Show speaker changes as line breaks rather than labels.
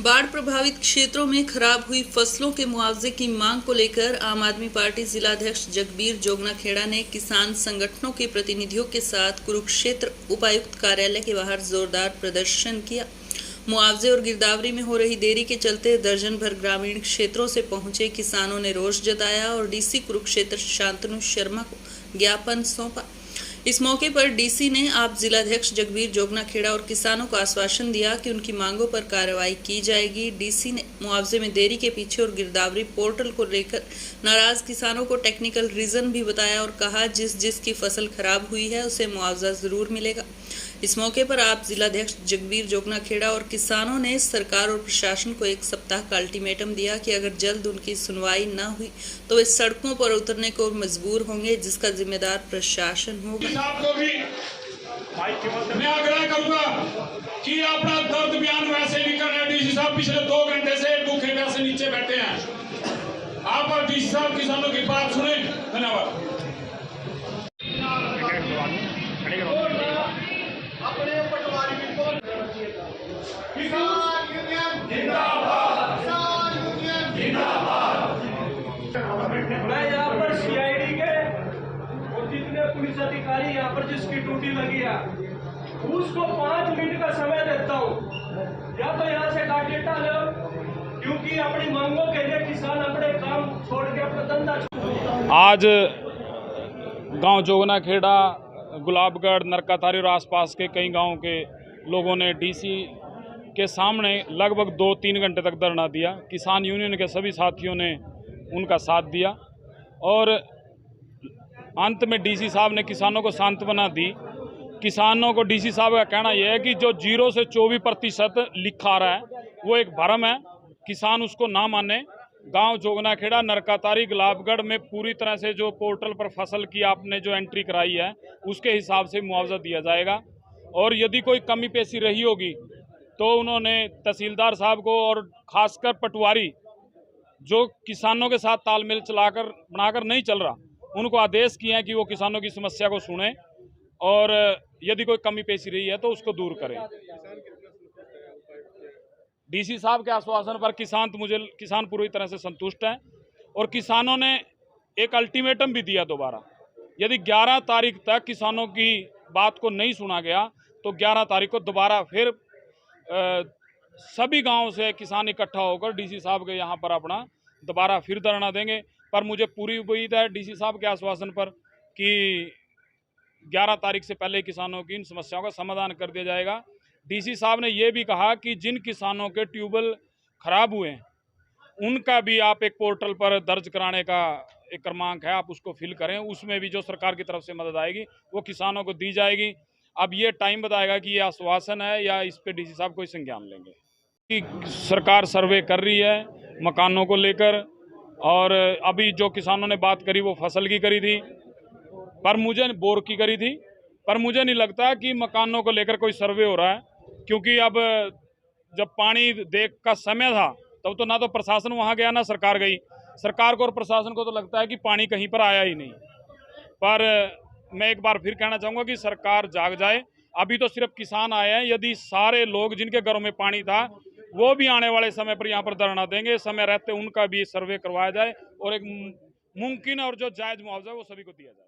बाढ़ प्रभावित क्षेत्रों में खराब हुई फसलों के मुआवजे की मांग को लेकर आम आदमी पार्टी जिलाध्यक्ष जगबीर जोगनाखेड़ा ने किसान संगठनों के प्रतिनिधियों के साथ कुरुक्षेत्र उपायुक्त कार्यालय के बाहर जोरदार प्रदर्शन किया। मुआवजे और गिरदावरी में हो रही देरी के चलते दर्जन भर ग्रामीण क्षेत्रों से पहुंचे किसानों ने रोष जताया और डीसी कुरुक्षेत्र शांतनु शर्मा को ज्ञापन सौंपा। इस मौके पर डीसी ने आप जिलाध्यक्ष जगबीर जोगनाखेड़ा और किसानों को आश्वासन दिया कि उनकी मांगों पर कार्रवाई की जाएगी। डीसी ने मुआवजे में देरी के पीछे और गिरदावरी पोर्टल को लेकर नाराज किसानों को टेक्निकल रीजन भी बताया और कहा जिसकी फसल खराब हुई है उसे मुआवजा जरूर मिलेगा। इस मौके पर आप जिलाध्यक्ष जगबीर जोगनाखेड़ा और किसानों ने सरकार और प्रशासन को 1 सप्ताह का अल्टीमेटम दिया कि अगर जल्द उनकी सुनवाई न हुई तो वे सड़कों पर उतरने को मजबूर होंगे, जिसका जिम्मेदार प्रशासन होगा।
मैं आग्रह करूंगा कि अपना दर्द बयान वैसे नहीं कर रहे। डीसी साहब पिछले 2 घंटे से भूखे प्यासे नीचे बैठे हैं। आप डीसी साहब किसानों की बात सुने। धन्यवाद।
अपने पटवारी किसान यूनियन
जिंदाबाद,
किसान यूनियन
जिंदाबाद।
मैं यहाँ पर सीआईडी के और जितने पुलिस अधिकारी यहाँ पर जिसकी ड्यूटी लगी है उसको 5 मिनट का समय देता हूँ, या तो यहाँ से डाटा लो, क्योंकि अपनी मांगों के लिए किसान अपने काम छोड़ के अपना धंधा।
आज गांव जोगनाखेड़ा, गुलाबगढ़, नरकातारी और आसपास के कई गांवों के लोगों ने डीसी के सामने लगभग 2-3 घंटे तक धरना दिया। किसान यूनियन के सभी साथियों ने उनका साथ दिया और अंत में डीसी साहब ने किसानों को सांत्वना दी। किसानों को डीसी साहब का कहना यह है कि जो 0 से 24% लिखा रहा है वो एक भ्रम है, किसान उसको ना माने। गांव जोगनाखेड़ा, नरकातारी, गुलाबगढ़ में पूरी तरह से जो पोर्टल पर फसल की आपने जो एंट्री कराई है उसके हिसाब से मुआवजा दिया जाएगा और यदि कोई कमी पेशी रही होगी तो उन्होंने तहसीलदार साहब को और खासकर पटवारी जो किसानों के साथ तालमेल बनाकर नहीं चल रहा, उनको आदेश किए हैं कि वो किसानों की समस्या को सुने और यदि कोई कमी पेशी रही है तो उसको दूर करें। डीसी साहब के आश्वासन पर किसान पूरी तरह से संतुष्ट है और किसानों ने एक अल्टीमेटम भी दिया दोबारा। यदि 11 तारीख तक किसानों की बात को नहीं सुना गया तो 11 तारीख को दोबारा फिर सभी गांव से किसान इकट्ठा होकर डीसी साहब के यहाँ पर अपना दोबारा फिर धरना देंगे। पर मुझे पूरी उम्मीद है डीसी साहब के आश्वासन पर कि 11 तारीख से पहले किसानों की इन समस्याओं का समाधान कर दिया जाएगा। डीसी साहब ने यह भी कहा कि जिन किसानों के ट्यूबवेल खराब हुए हैं उनका भी आप एक पोर्टल पर दर्ज कराने का एक क्रमांक है, आप उसको फिल करें। उसमें भी जो सरकार की तरफ से मदद आएगी वो किसानों को दी जाएगी। अब ये टाइम बताएगा कि ये आश्वासन है या इस पे डीसी साहब कोई संज्ञान लेंगे। कि सरकार सर्वे कर रही है मकानों को लेकर और अभी जो किसानों ने बात करी वो फसल की करी थी, पर मुझे बोर की करी थी, पर मुझे नहीं लगता कि मकानों को लेकर कोई सर्वे हो रहा है, क्योंकि अब जब पानी देख का समय था तब तो ना तो प्रशासन वहाँ गया ना सरकार गई। सरकार को और प्रशासन को तो लगता है कि पानी कहीं पर आया ही नहीं। पर मैं एक बार फिर कहना चाहूँगा कि सरकार जाग जाए। अभी तो सिर्फ किसान आए हैं, यदि सारे लोग जिनके घरों में पानी था वो भी आने वाले समय पर यहाँ पर धरना देंगे, समय रहते उनका भी सर्वे करवाया जाए और एक मुमकिन और जो जायज़ मुआवजा वो सभी को दिया जाए।